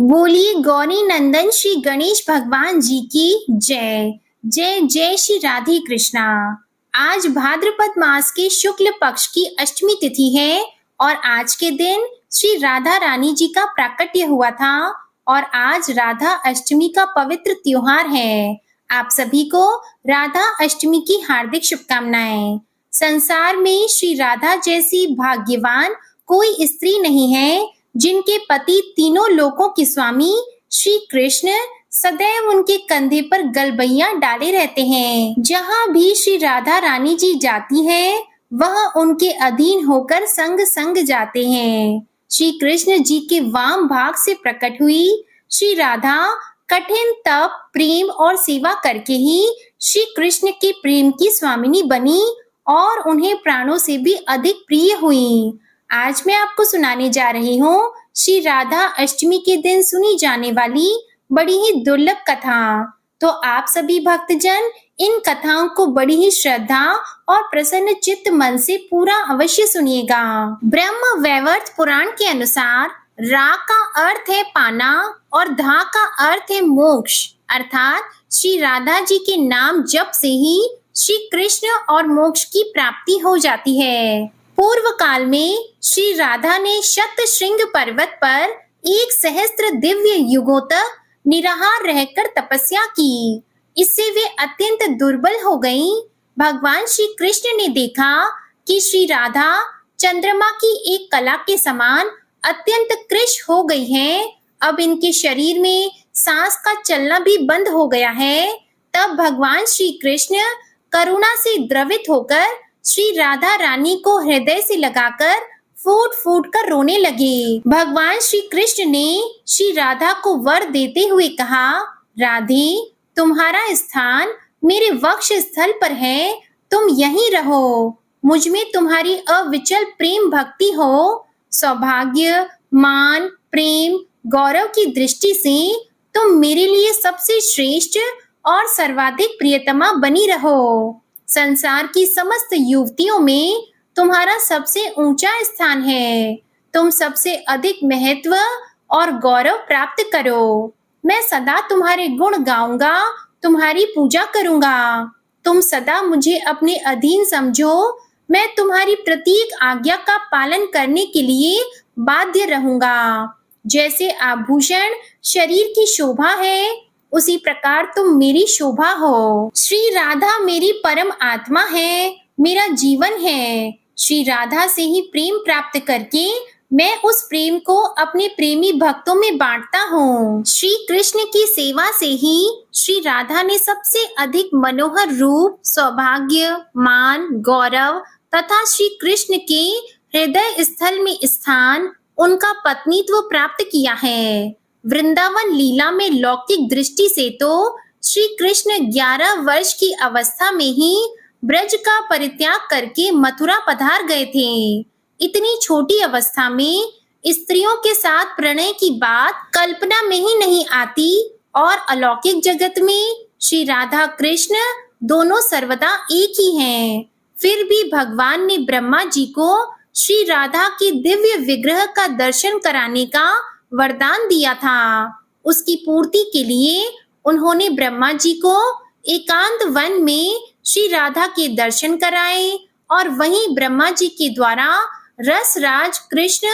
बोलिए गौरी नंदन श्री गणेश भगवान जी की जय। जय जय श्री राधे कृष्णा। आज भाद्रपद मास के शुक्ल पक्ष की अष्टमी तिथि है और आज के दिन श्री राधा रानी जी का प्राकट्य हुआ था और आज राधा अष्टमी का पवित्र त्योहार है। आप सभी को राधा अष्टमी की हार्दिक शुभकामनाएं। संसार में श्री राधा जैसी भाग्यवान कोई स्त्री नहीं है जिनके पति तीनों लोकों के स्वामी श्री कृष्ण सदैव उनके कंधे पर गलबैया डाले रहते हैं। जहाँ भी श्री राधा रानी जी जाती है वह उनके अधीन होकर संग संग जाते हैं। श्री कृष्ण जी के वाम भाग से प्रकट हुई श्री राधा कठिन तप प्रेम और सेवा करके ही श्री कृष्ण के प्रेम की स्वामिनी बनी और उन्हें प्राणों से भी अधिक प्रिय हुई। आज मैं आपको सुनाने जा रही हूँ श्री राधा अष्टमी के दिन सुनी जाने वाली बड़ी ही दुर्लभ कथा। तो आप सभी भक्तजन इन कथाओं को बड़ी ही श्रद्धा और प्रसन्न चित्त मन से पूरा अवश्य सुनिएगा। ब्रह्म वैवर्त पुराण के अनुसार रा का अर्थ है पाना और धा का अर्थ है मोक्ष, अर्थात श्री राधा जी के नाम जप से ही श्री कृष्ण और मोक्ष की प्राप्ति हो जाती है। पूर्व काल में श्री राधा ने शतशृंग पर्वत पर 1 सहस्त्र दिव्य युगों तक निराहार रहकर तपस्या की। इससे वे अत्यंत दुर्बल हो गईं। भगवान श्री कृष्ण ने देखा कि श्री राधा चंद्रमा की एक कला के समान अत्यंत कृश हो गई हैं। अब इनके शरीर में सांस का चलना भी बंद हो गया है। तब भगवान श्री कृष्ण करुणा से द्रवित होकर श्री राधा रानी को हृदय से लगाकर फूट फूट कर रोने लगे। भगवान श्री कृष्ण ने श्री राधा को वर देते हुए कहा, राधे तुम्हारा स्थान मेरे वक्ष स्थल पर है, तुम यहीं रहो। मुझ में तुम्हारी अविचल प्रेम भक्ति हो। सौभाग्य मान प्रेम गौरव की दृष्टि से तुम मेरे लिए सबसे श्रेष्ठ और सर्वाधिक प्रियतमा बनी रहो। संसार की समस्त युवतियों में तुम्हारा सबसे ऊंचा स्थान है। तुम सबसे अधिक महत्व और गौरव प्राप्त करो। मैं सदा तुम्हारे गुण गाऊंगा, तुम्हारी पूजा करूंगा। तुम सदा मुझे अपने अधीन समझो। मैं तुम्हारी प्रत्येक आज्ञा का पालन करने के लिए बाध्य रहूंगा। जैसे आभूषण शरीर की शोभा है, उसी प्रकार तुम मेरी शोभा हो। श्री राधा मेरी परम आत्मा है, मेरा जीवन है। श्री राधा से ही प्रेम प्राप्त करके मैं उस प्रेम को अपने प्रेमी भक्तों में बांटता हूँ। श्री कृष्ण की सेवा से ही श्री राधा ने सबसे अधिक मनोहर रूप, सौभाग्य, मान, गौरव तथा श्री कृष्ण के हृदय स्थल में स्थान, उनका पत्नीत्व प्राप्त किया है। वृंदावन लीला में लौकिक दृष्टि से तो श्री कृष्ण 11 वर्ष की अवस्था में ही ब्रज का परित्याग करके मथुरा पधार गए थे। इतनी छोटी अवस्था में स्त्रियों के साथ प्रणय की बात कल्पना में ही नहीं आती और अलौकिक जगत में श्री राधा कृष्ण दोनों सर्वदा एक ही हैं। फिर भी भगवान ने ब्रह्मा जी को श्री राधा के दिव्य विग्रह का दर्शन कराने का वरदान दिया था। उसकी पूर्ति के लिए उन्होंने ब्रह्मा जी को एकांत वन में श्री राधा के दर्शन कराए और वहीं ब्रह्मा जी के द्वारा रसराज कृष्ण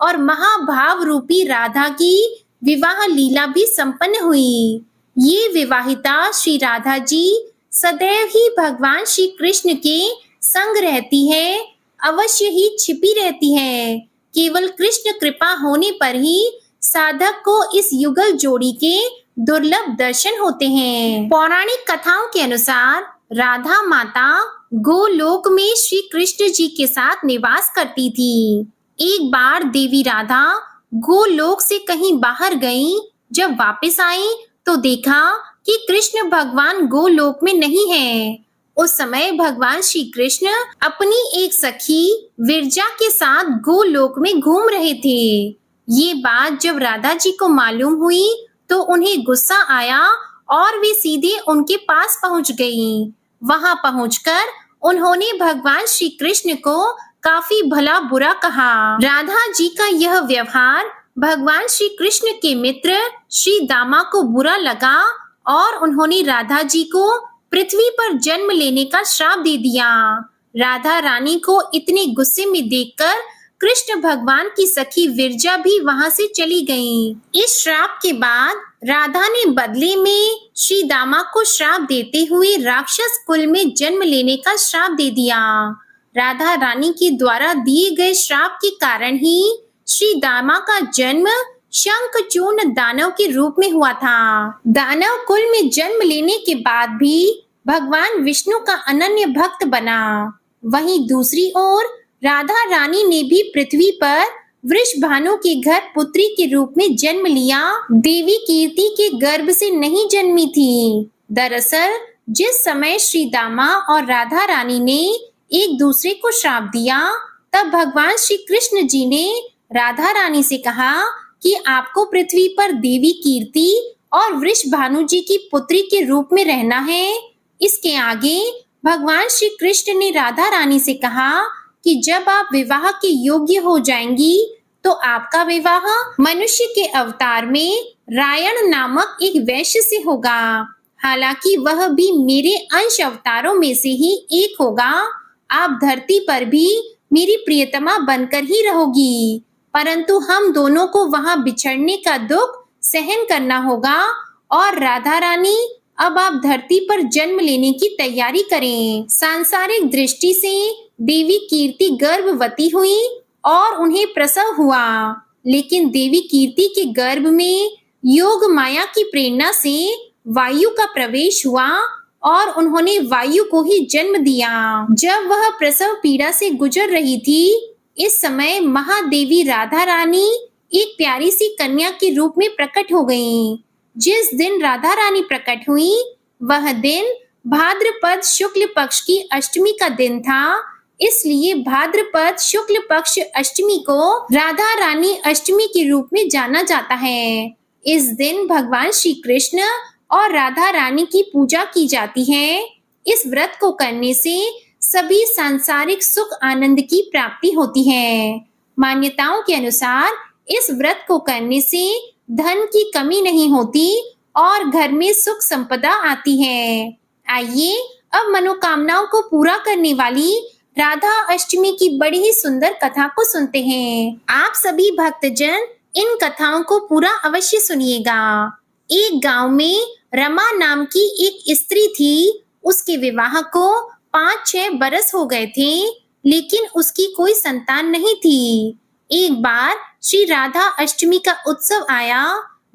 और महाभाव रूपी राधा की विवाह लीला भी संपन्न हुई। ये विवाहिता श्री राधा जी सदैव ही भगवान श्री कृष्ण के संग रहती है, अवश्य ही छिपी रहती है। केवल कृष्ण कृपा होने पर ही साधक को इस युगल जोड़ी के दुर्लभ दर्शन होते हैं। पौराणिक कथाओं के अनुसार राधा माता गोलोक में श्री कृष्ण जी के साथ निवास करती थी। एक बार देवी राधा गोलोक से कहीं बाहर गई। जब वापस आई तो देखा कि कृष्ण भगवान गोलोक में नहीं है। उस समय भगवान श्री कृष्ण अपनी एक सखी विरजा के साथ गोलोक में घूम रहे थे। ये बात जब राधा जी को मालूम हुई तो उन्हें गुस्सा आया और वे सीधे उनके पास पहुंच गईं। वहां पहुंचकर उन्होंने भगवान श्री कृष्ण को काफी भला बुरा कहा। राधा जी का यह व्यवहार भगवान श्री कृष्ण के मित्र श्री दामा को बुरा लगा और उन्होंने राधा जी को पृथ्वी पर जन्म लेने का श्राप दे दिया। राधा रानी को इतने गुस्से में देखकर कृष्ण भगवान की सखी विरजा भी वहां से चली गईं। इस श्राप के बाद राधा ने बदले में श्री दामा को श्राप देते हुए राक्षस कुल में जन्म लेने का श्राप दे दिया। राधा रानी के द्वारा दिए गए श्राप के कारण ही श्री दामा का जन्म शंखचूर्ण दानव के रूप में हुआ था। दानव कुल में जन्म लेने के बाद भी भगवान विष्णु का अनन्य भक्त बना। वहीं दूसरी ओर राधा रानी ने भी पृथ्वी पर वृषभानु के घर पुत्री के रूप में जन्म लिया। देवी कीर्ति के गर्भ से नहीं जन्मी थी। दरअसल जिस समय श्री दामा और राधा रानी ने एक दूसरे को श्राप दिया, तब भगवान श्री कृष्ण जी ने राधा रानी से कहा कि आपको पृथ्वी पर देवी कीर्ति और वृषभानु जी की पुत्री के रूप में रहना है। इसके आगे भगवान श्री कृष्ण ने राधा रानी से कहा कि जब आप विवाह के योग्य हो जाएंगी तो आपका विवाह मनुष्य के अवतार में रायण नामक एक वैश्य से होगा। हालांकि वह भी मेरे अंश अवतारों में से ही एक होगा। आप धरती पर भी मेरी प्रियतमा बनकर ही रहोगी, परंतु हम दोनों को वहां बिछड़ने का दुख सहन करना होगा। और राधा रानी, अब आप धरती पर जन्म लेने की तैयारी करें। सांसारिक दृष्टि से देवी कीर्ति गर्भवती हुई और उन्हें प्रसव हुआ, लेकिन देवी कीर्ति के गर्भ में योग माया की प्रेरणा से वायु का प्रवेश हुआ और उन्होंने वायु को ही जन्म दिया। जब वह प्रसव पीड़ा से गुजर रही थी, इस समय महादेवी राधा रानी एक प्यारी सी कन्या के रूप में प्रकट हो गईं। जिस दिन राधा रानी प्रकट हुई, वह दिन भाद्रपद शुक्ल पक्ष की अष्टमी का दिन था। इसलिए भाद्रपद शुक्ल पक्ष अष्टमी को राधा रानी अष्टमी के रूप में जाना जाता है। इस दिन भगवान श्री कृष्ण और राधा रानी की पूजा की जाती है। इस व्रत को करने से सभी सांसारिक सुख आनंद की प्राप्ति होती है। मान्यताओं के अनुसार इस व्रत को करने से धन की कमी नहीं होती और घर में सुख संपदा आती है। आइए अब मनोकामनाओं को पूरा करने वाली राधा अष्टमी की बड़ी ही सुंदर कथा को सुनते हैं। आप सभी भक्तजन इन कथाओं को पूरा अवश्य सुनिएगा। एक गांव में रमा नाम की एक स्त्री थी। उसके विवाह को 5-6 बरस हो गए थे, लेकिन उसकी कोई संतान नहीं थी। एक बार श्री राधा अष्टमी का उत्सव आया।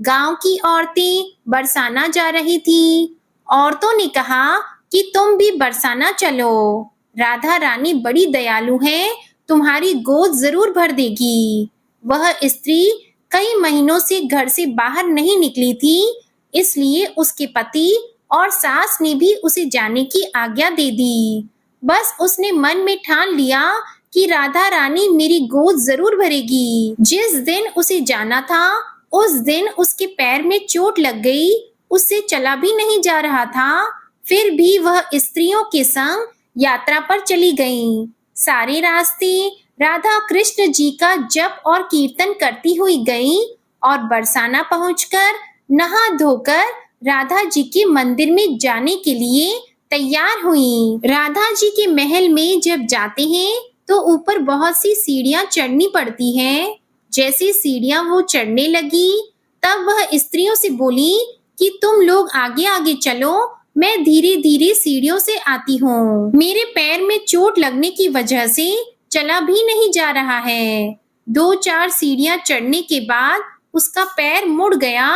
गांव की औरतें बरसाना जा रही थी। औरतों ने कहा कि तुम भी बरसाना चलो। राधा रानी बड़ी दयालु है, तुम्हारी गोद जरूर भर देगी। वह स्त्री कई महीनों से घर से बाहर नहीं निकली थी, इसलिए उसके पति और सास ने भी उसे जाने की आज्ञा दे दी। बस उसने मन में ठान लिया कि राधा रानी मेरी गोद जरूर भरेगी। जिस दिन उसे जाना था, उस दिन उसके पैर में चोट लग गई। उससे चला भी नहीं जा रहा था। फिर भी वह स्त्रियों के संग यात्रा पर चली गईं। सारे रास्ते राधा कृष्ण जी का जप और कीर्तन करती हुई गईं और बरसाना पहुंचकर नहा धोकर राधा जी के मंदिर में जाने के लिए तैयार हुई। राधा जी के महल में जब जाते हैं तो ऊपर बहुत सी सीढ़ियां चढ़नी पड़ती हैं। जैसे सीढ़ियां वो चढ़ने लगी, तब वह स्त्रियों से बोली कि तुम लोग आगे आगे चलो, मैं धीरे धीरे सीढ़ियों से आती हूँ। मेरे पैर में चोट लगने की वजह से चला भी नहीं जा रहा है। 2-4 सीढ़ियां चढ़ने के बाद उसका पैर मुड़ गया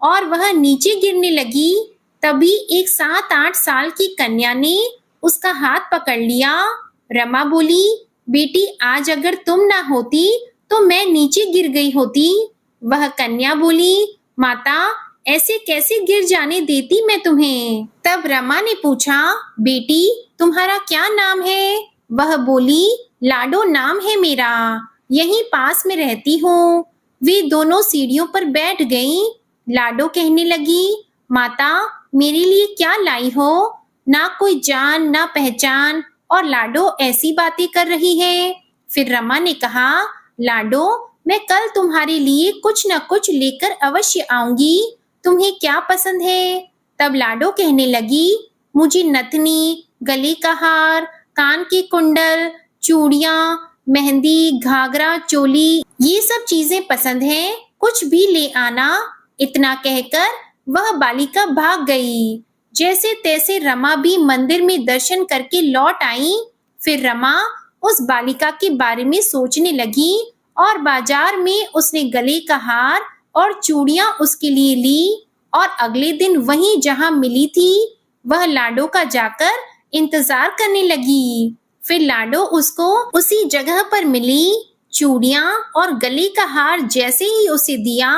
और वह नीचे गिरने लगी। तभी एक 7-8 साल की कन्या ने उसका हाथ पकड़ लिया। रमा बोली, बेटी आज अगर तुम ना होती तो मैं नीचे गिर गई होती। वह कन्या बोली, माता ऐसे कैसे गिर जाने देती मैं तुम्हें। तब रमा ने पूछा, बेटी तुम्हारा क्या नाम है। वह बोली, लाडो नाम है मेरा, यहीं पास में रहती हूँ। वे दोनों सीढ़ियों पर बैठ गईं। लाडो कहने लगी, माता मेरे लिए क्या लाई हो। ना कोई जान ना पहचान और लाडो ऐसी बातें कर रही है। फिर रमा ने कहा, लाडो मैं कल तुम्हारे लिए कुछ न कुछ लेकर अवश्य आऊंगी। तुम्हें क्या पसंद है? तब लाडो कहने लगी, मुझे नथनी, गले का हार, कान के कुंडल, चूड़ियां, मेहंदी, घाघरा, चोली, ये सब चीजें पसंद हैं, कुछ भी ले आना। इतना कहकर वह बालिका भाग गई। जैसे तैसे रमा भी मंदिर में दर्शन करके लौट आई। फिर रमा उस बालिका के बारे में सोचने लगी और बाजार में उसने गले का हार और चूड़ियां उसके लिए ली और अगले दिन वहीं जहां मिली थी वह लाडो का जाकर इंतजार करने लगी। फिर लाडो उसको उसी जगह पर मिली। चूड़ियां और गले का हार जैसे ही उसे दिया,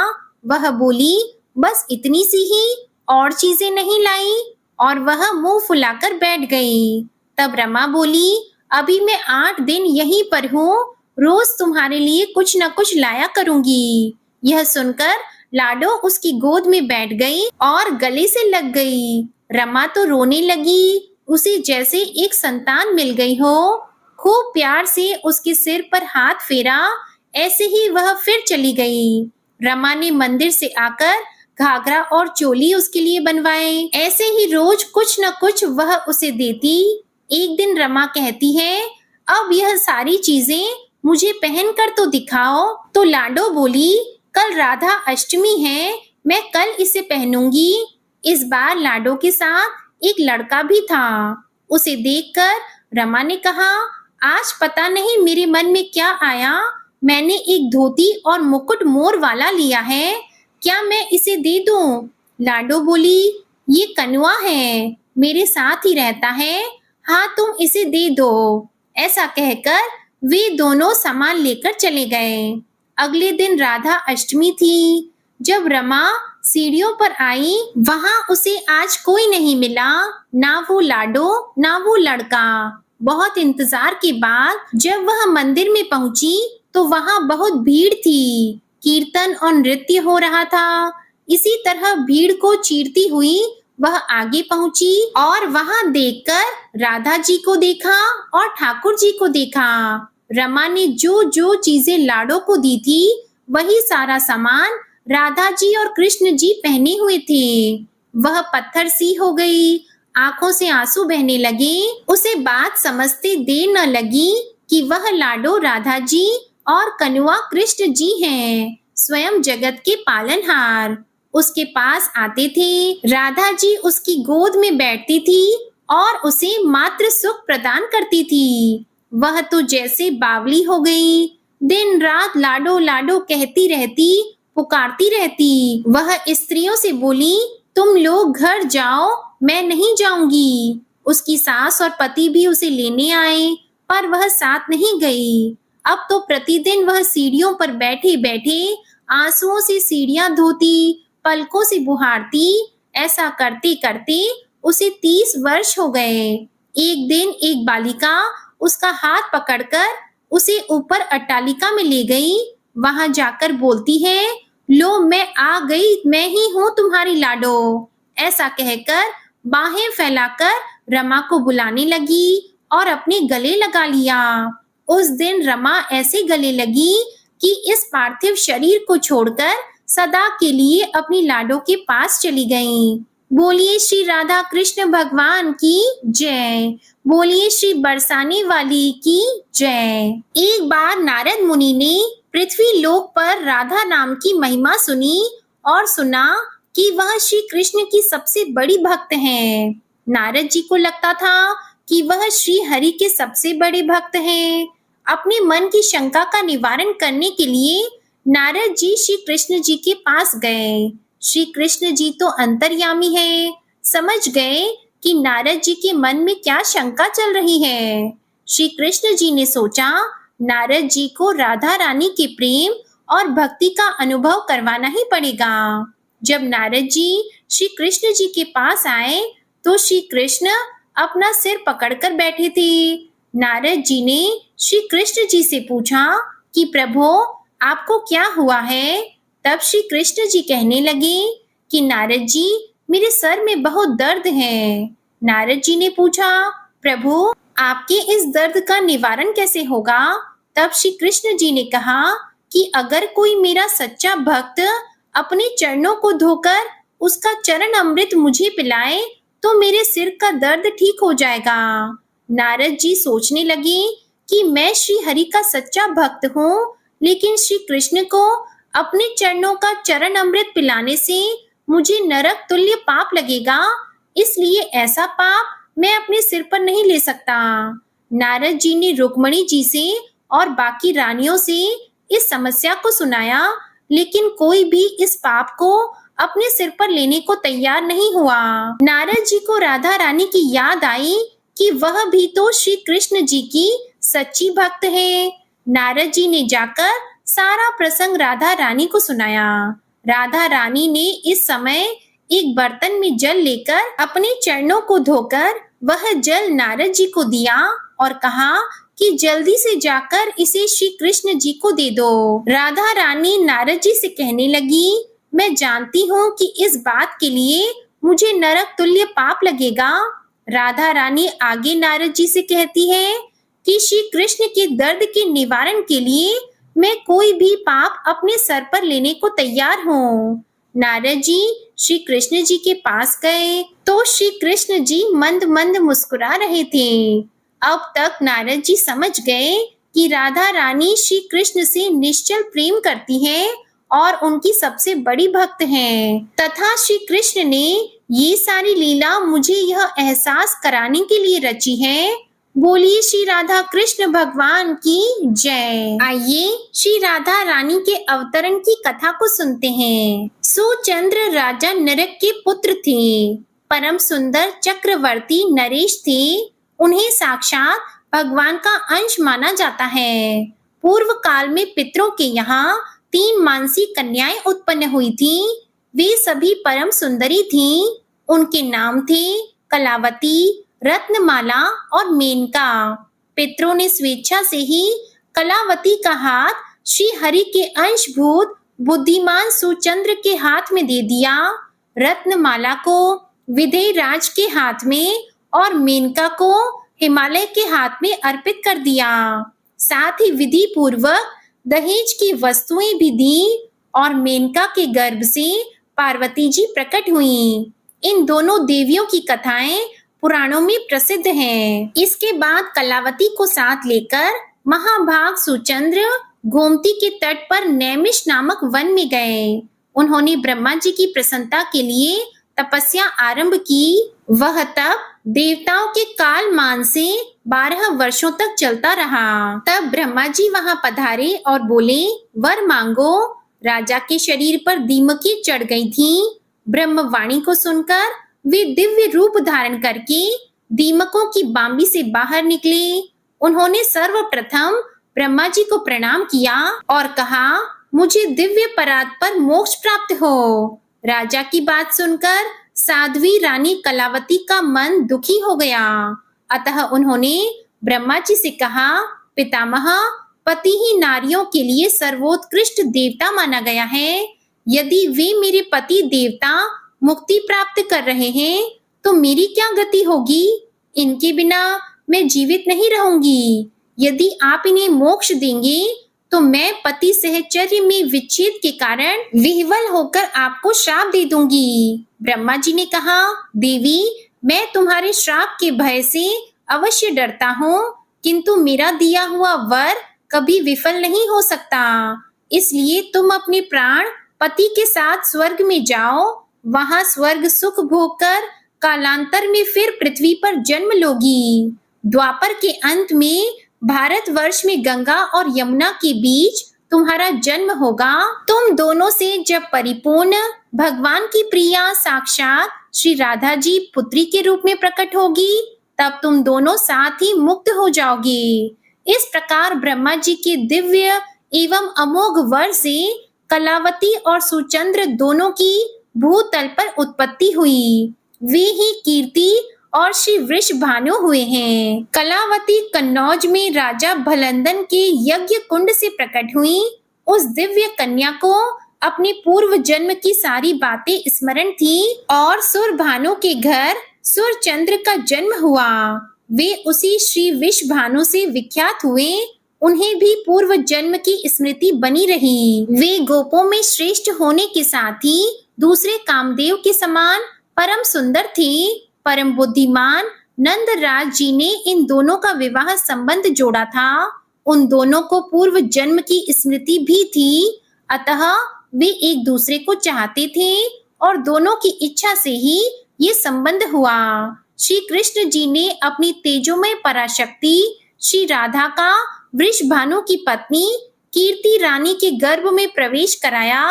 वह बोली, बस इतनी सी ही, और चीजें नहीं लाई, और वह मुंह फुलाकर बैठ गई। तब रमा बोली, अभी मैं 8 दिन यहीं पर हूँ, रोज तुम्हारे लिए कुछ न कुछ लाया करूंगी। यह सुनकर लाडो उसकी गोद में बैठ गई और गले से लग गई। रमा तो रोने लगी, उसे जैसे एक संतान मिल गई हो। खूब प्यार से उसके सिर पर हाथ फेरा। ऐसे ही वह फिर चली गई। रमा ने मंदिर से आकर घाघरा और चोली उसके लिए बनवाए। ऐसे ही रोज कुछ न कुछ वह उसे देती। एक दिन रमा कहती है, अब यह सारी चीजें मुझे पहनकर तो दिखाओ। तो लाडो बोली, कल राधा अष्टमी है, मैं कल इसे पहनूंगी। इस बार लाडो के साथ एक लड़का भी था। उसे देखकर रमा ने कहा, आज पता नहीं मेरे मन में क्या आया, मैंने एक धोती और मुकुट मोर वाला लिया है, क्या मैं इसे दे दूं? लाडो बोली, ये कनुआ है, मेरे साथ ही रहता है, हाँ तुम इसे दे दो। ऐसा कहकर वे दोनों सामान लेकर चले गए। अगले दिन राधा अष्टमी थी। जब रमा सीढ़ियों पर आई, वहां उसे आज कोई नहीं मिला, ना वो लाडो ना वो लड़का। बहुत इंतजार के बाद जब वह मंदिर में पहुंची तो वहां बहुत भीड़ थी। कीर्तन और नृत्य हो रहा था। इसी तरह भीड़ को चीरती हुई वह आगे पहुंची और वहां देखकर राधा जी को देखा और ठाकुर जी को देखा। रमा ने जो जो चीजें लाडो को दी थी, वही सारा सामान राधा जी और कृष्ण जी पहने हुए थे। वह पत्थर सी हो गई, आंखों से आंसू बहने लगे। उसे बात समझते देर न लगी कि वह लाडो राधा जी और कनुआ कृष्ण जी हैं, स्वयं जगत के पालनहार। उसके पास आते थे, राधा जी उसकी गोद में बैठती थी और उसे मात्र सुख प्रदान करती थी। वह तो जैसे बावली हो गई, दिन रात लाडो लाडो कहती रहती, पुकारती रहती। वह स्त्रियों से बोली, तुम लोग घर जाओ, मैं नहीं जाऊंगी। उसकी सास और पति भी उसे लेने आए, पर वह साथ नहीं गई। अब तो प्रतिदिन वह सीढ़ियों पर बैठे बैठे आंसुओं से सीढ़ियां धोती, पलकों से बुहारती। ऐसा करते करते उसे 30 वर्ष हो गए। एक दिन एक बालिका उसका हाथ पकड़कर उसे ऊपर अट्टालिका में ले गई। वहां जाकर बोलती है, लो मैं आ गई, मैं ही हूँ तुम्हारी लाडो। ऐसा कहकर बाहें फैलाकर रमा को बुलाने लगी और अपने गले लगा लिया। उस दिन रमा ऐसे गले लगी कि इस पार्थिव शरीर को छोड़कर सदा के लिए अपनी लाडो के पास चली गईं। बोलिए श्री राधा कृष्ण भगवान की जय। बोलिए श्री बरसाने वाली की जय। एक बार नारद मुनि ने पृथ्वी लोक पर राधा नाम की महिमा सुनी और सुना कि वह श्री कृष्ण की सबसे बड़ी भक्त हैं। नारद जी को लगता था कि वह श्री हरि के सबसे बड़े भक्त हैं। अपने मन की शंका का निवारण करने के लिए नारद जी श्री कृष्ण जी के पास गए। श्री कृष्ण जी तो अंतर्यामी है, समझ गए कि नारद जी के मन में क्या शंका चल रही है। श्री कृष्ण जी ने सोचा, नारद जी को राधा रानी के प्रेम और भक्ति का अनुभव करवाना ही पड़ेगा। जब नारद जी श्री कृष्ण जी के पास आए तो श्री कृष्ण अपना सिर पकड़कर बैठे थे। नारद जी ने श्री कृष्ण जी से पूछा कि प्रभु आपको क्या हुआ है? तब श्री कृष्ण जी कहने लगे कि नारद जी मेरे सर में बहुत दर्द है। नारद जी ने पूछा, प्रभु आपके इस दर्द का निवारण कैसे होगा? तब श्री कृष्ण जी ने कहा, कि अगर कोई मेरा सच्चा भक्त अपने चरणों को धोकर उसका चरण अमृत मुझे पिलाए तो मेरे सिर का दर्द ठीक हो जाएगा। नारद जी सोचने लगे कि मैं श्री हरि का सच्चा भक्त हूँ, लेकिन श्री कृष्ण को अपने चरणों का चरण अमृत पिलाने से मुझे नरक तुल्य पाप लगेगा, इसलिए ऐसा पाप मैं अपने सिर पर नहीं ले सकता। नारद जी ने रुक्मणी जी से और बाकी रानियों से इस समस्या को सुनाया, लेकिन कोई भी इस पाप को अपने सिर पर लेने को तैयार नहीं हुआ। नारद जी को राधा रानी की याद आई कि वह भी तो श्री कृष्ण जी की सच्ची भक्त है। नारद जी ने जाकर सारा प्रसंग राधा रानी को सुनाया। राधा रानी ने इस समय एक बर्तन में जल लेकर अपने चरणों को धोकर वह जल नारद जी को दिया और कहा कि जल्दी से जाकर इसे श्री कृष्ण जी को दे दो। राधा रानी नारद जी से कहने लगी, मैं जानती हूँ कि इस बात के लिए मुझे नरक तुल्य पाप लगेगा। राधा रानी आगे नारद जी से कहती है कि श्री कृष्ण के दर्द के निवारण के लिए मैं कोई भी पाप अपने सर पर लेने को तैयार हूँ। नारद जी श्री कृष्ण जी के पास गए तो श्री कृष्ण जी मंद मंद मुस्कुरा रहे थे। अब तक नारद जी समझ गए कि राधा रानी श्री कृष्ण से निश्चल प्रेम करती है और उनकी सबसे बड़ी भक्त हैं, तथा श्री कृष्ण ने ये सारी लीला मुझे यह एहसास कराने के लिए रची है। बोलिए श्री राधा कृष्ण भगवान की जय। आइए श्री राधा रानी के अवतरण की कथा को सुनते हैं। सुचंद्र राजा नरक के पुत्र थे। परम सुंदर चक्रवर्ती नरेश थे। उन्हें साक्षात भगवान का अंश माना जाता है। पूर्व काल में पितरों के यहाँ 3 मानसी कन्याएं उत्पन्न हुई थी। वे सभी परम सुंदरी थीं। उनके नाम थे कलावती, रत्नमाला और मेनका। पितरों ने स्वेच्छा से ही कलावती का हाथ श्री हरि के अंशभूत बुद्धिमान सुचंद्र के हाथ में दे दिया। रत्नमाला को विदेह राज के हाथ में और मेनका को हिमालय के हाथ में अर्पित कर दिया। साथ ही विधि पूर्वक दहेज की वस्तुएं भी दी और मेनका के गर्भ से पार्वती जी प्रकट हुईं। इन दोनों देवियों की कथाएं पुराणों में प्रसिद्ध हैं। इसके बाद कलावती को साथ लेकर महाभाग सुचंद्र गोमती के तट पर नैमिष नामक वन में गए। उन्होंने ब्रह्मा जी की प्रसन्नता के लिए तपस्या आरंभ की। वह तप देवताओं के काल मान से 12 वर्षों तक चलता रहा। तब ब्रह्मा जी वहां पधारे और बोले, वर मांगो। राजा के शरीर पर दीमकें चढ़ गई थीं। ब्रह्मवाणी को सुनकर वे दिव्य रूप धारण करके दीमकों की बांबी से बाहर निकले। उन्होंने सर्वप्रथम ब्रह्मा जी को प्रणाम किया और कहा, मुझे दिव्य परात पर मोक्ष प्राप्त हो। राजा की बात सुनकर साध्वी रानी कलावती का मन दुखी हो गया। अतः उन्होंने ब्रह्मा जी से कहा, पितामह, पति ही नारियों के लिए सर्वोत्कृष्ट देवता माना गया है। यदि वे मेरे पति देवता मुक्ति प्राप्त कर रहे हैं तो मेरी क्या गति होगी? इनके बिना मैं जीवित नहीं रहूंगी। यदि आप इन्हें मोक्ष देंगे तो मैं पति सहचर्य में विच्छेद के कारण विह्वल होकर आपको श्राप दे दूंगी। ब्रह्मा जी ने कहा, देवी, मैं तुम्हारे श्राप के भय से अवश्य डरता हूँ, किंतु मेरा दिया हुआ वर कभी विफल नहीं हो सकता। इसलिए तुम अपने प्राण पति के साथ स्वर्ग में जाओ। वहां स्वर्ग सुख भोग कर कालांतर में फिर पृथ्वी पर जन्म लोगी। द्वापर के अंत में भारतवर्ष में गंगा और यमुना के बीच तुम्हारा जन्म होगा। तुम दोनों से जब परिपूर्ण भगवान की प्रिया साक्षात श्री राधा जी पुत्री के रूप में प्रकट होगी, तब तुम दोनों साथ ही मुक्त हो जाओगे। इस प्रकार ब्रह्मा जी के दिव्य एवं अमोघ वर से कलावती और सुचंद्र दोनों की भूतल पर उत्पत्ति हुई। वे ही कीर्ति और श्री वृषभानु हुए हैं। कलावती कन्नौज में राजा भलंदन के यज्ञ कुंड से प्रकट हुई। उस दिव्य कन्या को अपने पूर्व जन्म की सारी बातें स्मरण थी और सुरभानु के घर सुरचंद्र का जन्म हुआ। वे उसी श्री वृषभानु से विख्यात हुए उन्हें भी पूर्व जन्म की स्मृति बनी रही। वे गोपों में श्रेष्ठ होने के साथ ही दूसरे कामदेव के समान परम सुंदर थे। परम बुद्धिमान नंदराज जी ने इन दोनों का विवाह संबंध जोड़ा था। उन दोनों को पूर्व जन्म की स्मृति भी थी, अतः वे एक दूसरे को चाहते थे और दोनों की इच्छा से ही ये संबंध हुआ। श्री कृष्ण जी ने अपनी तेजोमय पराशक्ति श्री राधा का वृषभानु की पत्नी कीर्ति रानी के गर्भ में प्रवेश कराया।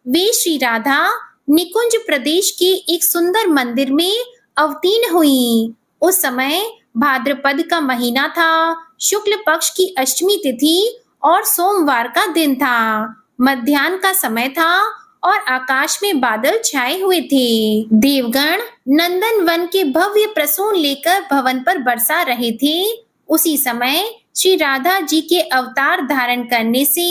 वे श्री राधा निकुंज प्रदेश के एक सुंदर मंदिर में अवतीर्ण हुई। उस समय भाद्रपद का महीना था, शुक्ल पक्ष की अष्टमी तिथि और सोमवार का दिन था। मध्याह्न का समय था और आकाश में बादल छाए हुए थे। देवगण नंदन वन के भव्य प्रसून लेकर भवन पर बरसा रहे थे। उसी समय श्री राधा जी के अवतार धारण करने से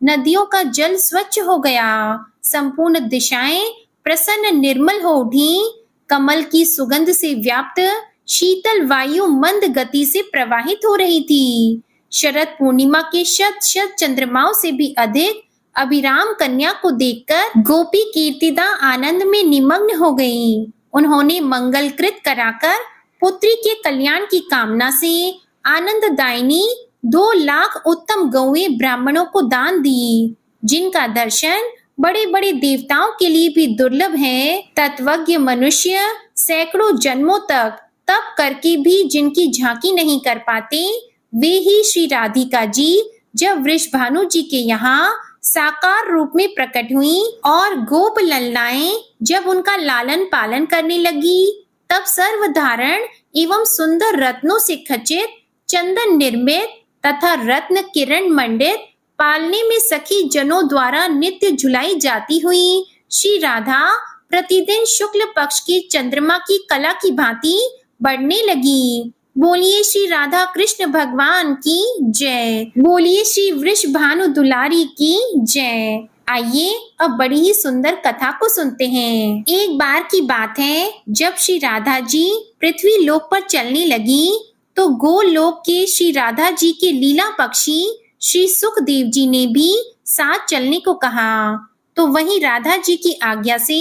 नदियों का जल स्वच्छ हो गया। संपूर्ण दिशाएं प्रसन्न निर्मल हो उठी। कमल की सुगंध से व्याप्त शीतल वायु मंद गति से प्रवाहित हो रही थी। शरद पूर्णिमा के शत शत चंद्रमाओं से भी अधिक अभिराम कन्या को देखकर गोपी कीर्तिदा आनंद में निमग्न हो गईं। उन्होंने मंगलकृत कराकर पुत्री के कल्याण की कामना से आनंददायिनी 2 लाख उत्तम गौएं ब्राह्मणों को दान दी, जिनका दर्शन बड़े बड़े देवताओं के लिए भी दुर्लभ है। तत्वज्ञ मनुष्य सैकड़ों जन्मों तक तप करके भी जिनकी झांकी नहीं कर पाते, वे ही श्री राधिका जी जब वृषभानु जी के यहाँ साकार रूप में प्रकट हुई और गोप ललनाएं जब उनका लालन पालन करने लगी, तब सर्वधारण एवं सुंदर रत्नों से खचित, चंदन निर्मित तथा रत्न किरण मंडित पालने में सखी जनों द्वारा नित्य झुलाई जाती हुई श्री राधा प्रतिदिन शुक्ल पक्ष की चंद्रमा की कला की भांति बढ़ने लगी। बोलिए श्री राधा कृष्ण भगवान की जय। बोलिए श्री वृषभानु दुलारी की जय। आइए अब बड़ी ही सुंदर कथा को सुनते हैं। एक बार की बात है, जब श्री राधा जी पृथ्वी लोक पर चलने लगी तो गोलोक के श्री राधा जी के लीला पक्षी श्री सुखदेव जी ने भी साथ चलने को कहा। तो वहीं राधा जी की आज्ञा से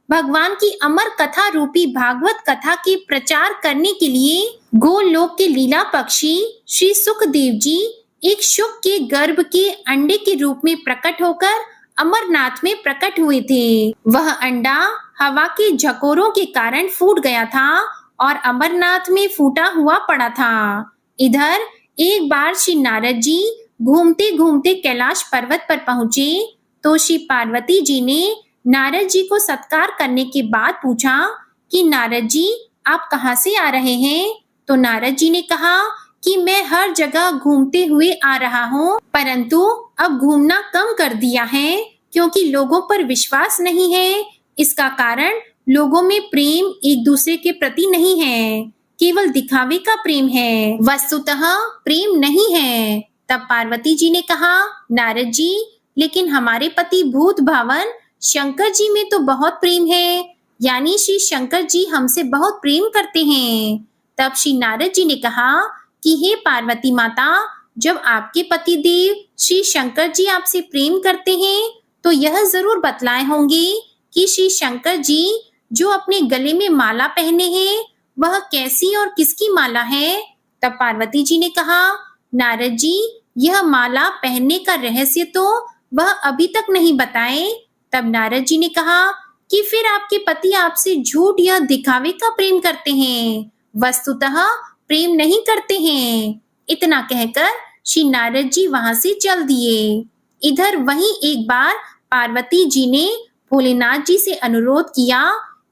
भगवान की अमर कथा रूपी भागवत कथा के प्रचार करने के लिए गोलोक के लीला पक्षी श्री सुखदेव जी एक शुक के गर्भ के अंडे के रूप में प्रकट होकर अमरनाथ में प्रकट हुए थे। वह अंडा हवा के झकोरों के कारण फूट गया था और अमरनाथ में फूटा हुआ पड़ा था। इधर एक बार श्री नारद जी घूमते घूमते कैलाश पर्वत पर पहुंचे तो श्री पार्वती जी ने नारद जी को सत्कार करने के बाद पूछा कि नारद जी आप कहाँ से आ रहे हैं? तो नारद जी ने कहा कि मैं हर जगह घूमते हुए आ रहा हूँ, परंतु अब घूमना कम कर दिया है क्योंकि लोगों पर विश्वास नहीं है। इसका कारण लोगों में प्रेम एक दूसरे के प्रति नहीं है, केवल दिखावे का प्रेम है, वस्तुतः प्रेम नहीं है। तब पार्वती जी ने कहा, नारद जी लेकिन हमारे पति भूत भावन शंकर जी में तो बहुत प्रेम है, यानी श्री शंकर जी हमसे बहुत प्रेम करते हैं। तब श्री नारद जी ने कहा कि हे पार्वती माता, जब आपके पति देव श्री शंकर जी आपसे प्रेम करते हैं तो यह जरूर बतलाए होंगे कि श्री शंकर जी जो अपने गले में माला पहने हैं वह कैसी और किसकी माला है? तब पार्वती जी ने कहा, नारद जी यह माला पहनने का रहस्य तो वह अभी तक नहीं बताए। तब नारद जी ने कहा कि फिर आपके पति आपसे झूठ या दिखावे का प्रेम करते हैं, वस्तुतः प्रेम नहीं करते हैं। इतना कहकर श्री नारद जी वहां से चल दिए। इधर वहीं एक बार पार्वती जी ने भोलेनाथ जी से अनुरोध किया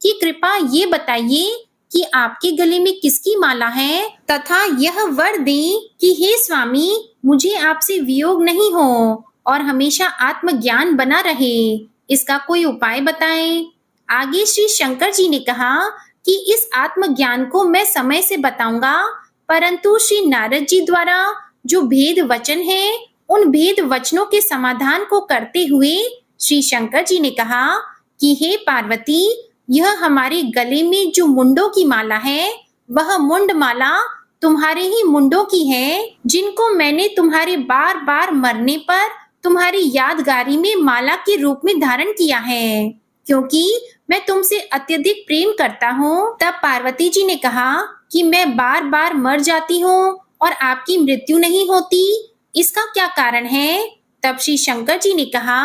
कि कृपा ये बताइए कि आपके गले में किसकी माला है तथा यह वर दें कि हे स्वामी मुझे आपसे वियोग नहीं हो और हमेशा आत्मज्ञान बना रहे, इसका कोई उपाय बताएं। आगे श्री शंकर जी ने कहा कि इस आत्मज्ञान को मैं समय से बताऊंगा, परंतु श्री नारद जी द्वारा जो भेद वचन है उन भेद वचनों के समाधान को करते हुए श्री शंकर जी ने कहा कि हे पार्वती, यह हमारे गले में जो मुंडों की माला है वह मुंड माला तुम्हारे ही मुंडों की है, जिनको मैंने तुम्हारे बार बार मरने पर तुम्हारी यादगारी में माला के रूप में धारण किया है, क्योंकि मैं तुमसे अत्यधिक प्रेम करता हूँ। तब पार्वती जी ने कहा कि मैं बार बार मर जाती हूँ और आपकी मृत्यु नहीं होती, इसका क्या कारण है? तब श्री शंकर जी ने कहा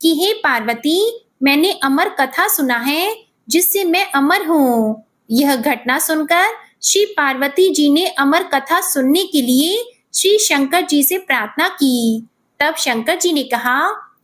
कि हे पार्वती, मैंने अमर कथा सुना है जिससे मैं अमर हूँ। यह घटना सुनकर श्री पार्वती जी ने अमर कथा सुनने के लिए श्री शंकर जी से प्रार्थना की। तब शंकर जी ने कहा,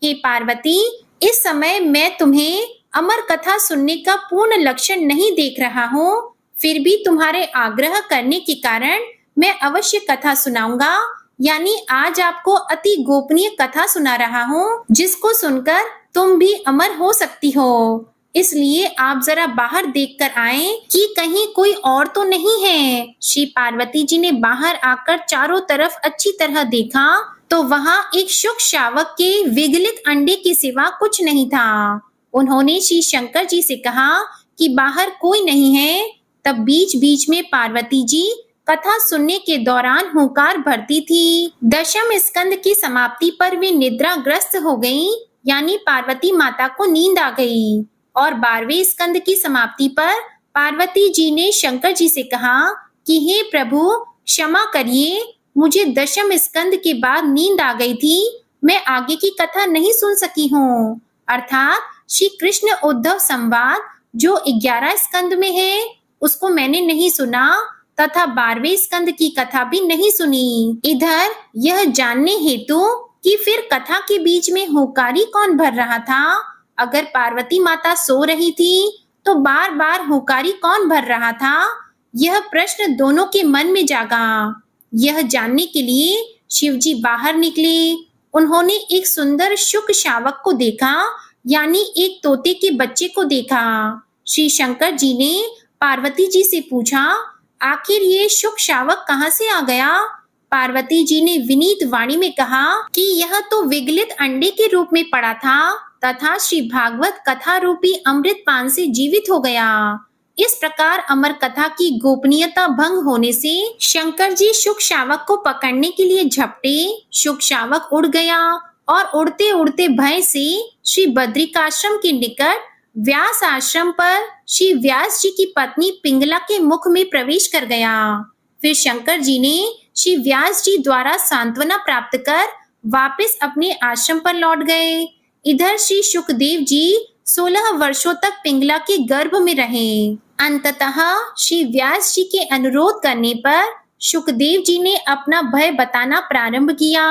हे पार्वती, इस समय मैं तुम्हें अमर कथा सुनने का पूर्ण लक्षण नहीं देख रहा हूँ, फिर भी तुम्हारे आग्रह करने के कारण मैं अवश्य कथा सुनाऊंगा। यानी आज आपको अति गोपनीय कथा सुना रहा हूँ, जिसको सुनकर तुम भी अमर हो सकती हो। इसलिए आप जरा बाहर देखकर आए कि कहीं कोई और तो नहीं है। श्री पार्वती जी ने बाहर आकर चारों तरफ अच्छी तरह देखा तो वहाँ एक शुक शावक के विगलित अंडे के सिवा कुछ नहीं था। उन्होंने श्री शंकर जी से कहा कि बाहर कोई नहीं है। तब बीच बीच में पार्वती जी कथा सुनने के दौरान हुंकार भरती थी। दशम स्कंद की समाप्ति पर वे निद्राग्रस्त हो गईं, यानी पार्वती माता को नींद आ गई। और 12वें स्कंद की समाप्ति पर पार्वती जी ने शंकर जी से कहा कि हे प्रभु, क्षमा करिए, मुझे दशम स्कंद के बाद नींद आ गई थी, मैं आगे की कथा नहीं सुन सकी हूँ। अर्थात श्री कृष्ण उद्धव संवाद जो 11 स्कंद में है उसको मैंने नहीं सुना तथा 12वें स्कंद की कथा भी नहीं सुनी। इधर यह जानने हेतु कि फिर कथा के बीच में हुंकारी कौन भर रहा था, अगर पार्वती माता सो रही थी तो बार बार हुंकारी कौन भर रहा था, यह प्रश्न दोनों के मन में जागा। यह जानने के लिए शिवजी बाहर निकले। उन्होंने एक सुंदर शुक शावक को देखा, यानी एक तोते के बच्चे को देखा। श्री शंकर जी ने पार्वती जी से पूछा, आखिर ये शुक शावक कहाँ से आ गया? पार्वती जी ने विनीत वाणी में कहा कि यह तो विगलित अंडे के रूप में पड़ा था तथा श्री भागवत कथा रूपी अमृत पान से जीवित हो गया। इस प्रकार अमर कथा की गोपनीयता भंग होने से शंकर जी शुक शावक को पकड़ने के लिए झपटे। शुक शावक उड़ गया और उड़ते उड़ते भय से श्री बद्रिकाश्रम के निकट व्यास आश्रम पर श्री व्यास जी की पत्नी पिंगला के मुख में प्रवेश कर गया। फिर शंकर जी ने श्री व्यास जी द्वारा सांत्वना प्राप्त कर वापस अपने आश्रम पर लौट गए। इधर श्री शुकदेव जी 16 वर्षों तक पिंगला के गर्भ में रहे। अंततः श्री व्यास जी के अनुरोध करने पर शुकदेव जी ने अपना भय बताना प्रारंभ किया।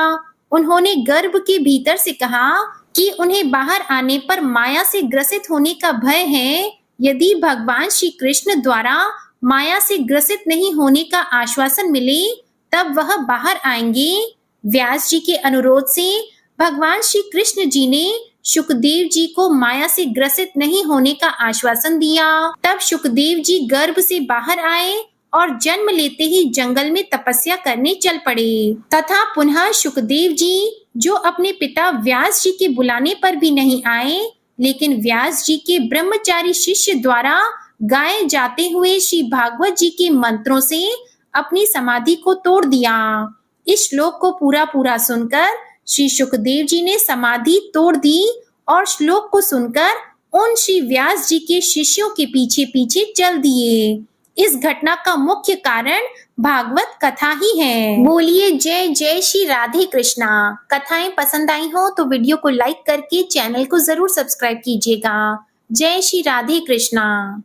उन्होंने गर्भ के भीतर से कहा कि उन्हें बाहर आने पर माया से ग्रसित होने का भय है। यदि भगवान श्री कृष्ण द्वारा माया से ग्रसित नहीं होने का आश्वासन मिले तब वह बाहर आएंगे। व्यास जी के अनुरोध से भगवान श्री कृष्ण जी ने शुकदेव जी को माया से ग्रसित नहीं होने का आश्वासन दिया। तब शुकदेव जी गर्भ से बाहर आए और जन्म लेते ही जंगल में तपस्या करने चल पड़े। तथा पुनः शुकदेव जी जो अपने पिता व्यास जी के बुलाने पर भी नहीं आए, लेकिन व्यास जी के ब्रह्मचारी शिष्य द्वारा गाए जाते हुए श्री भागवत जी के मंत्रों से अपनी समाधि को तोड़ दिया। इस श्लोक को पूरा सुनकर श्री शुकदेव जी ने समाधि तोड़ दी और श्लोक को सुनकर उन श्री व्यास जी के शिष्यों के पीछे पीछे चल दिए। इस घटना का मुख्य कारण भागवत कथा ही है। बोलिए जय जय श्री राधे कृष्णा। कथाएं पसंद आई हो तो वीडियो को लाइक करके चैनल को जरूर सब्सक्राइब कीजिएगा। जय श्री राधे कृष्णा।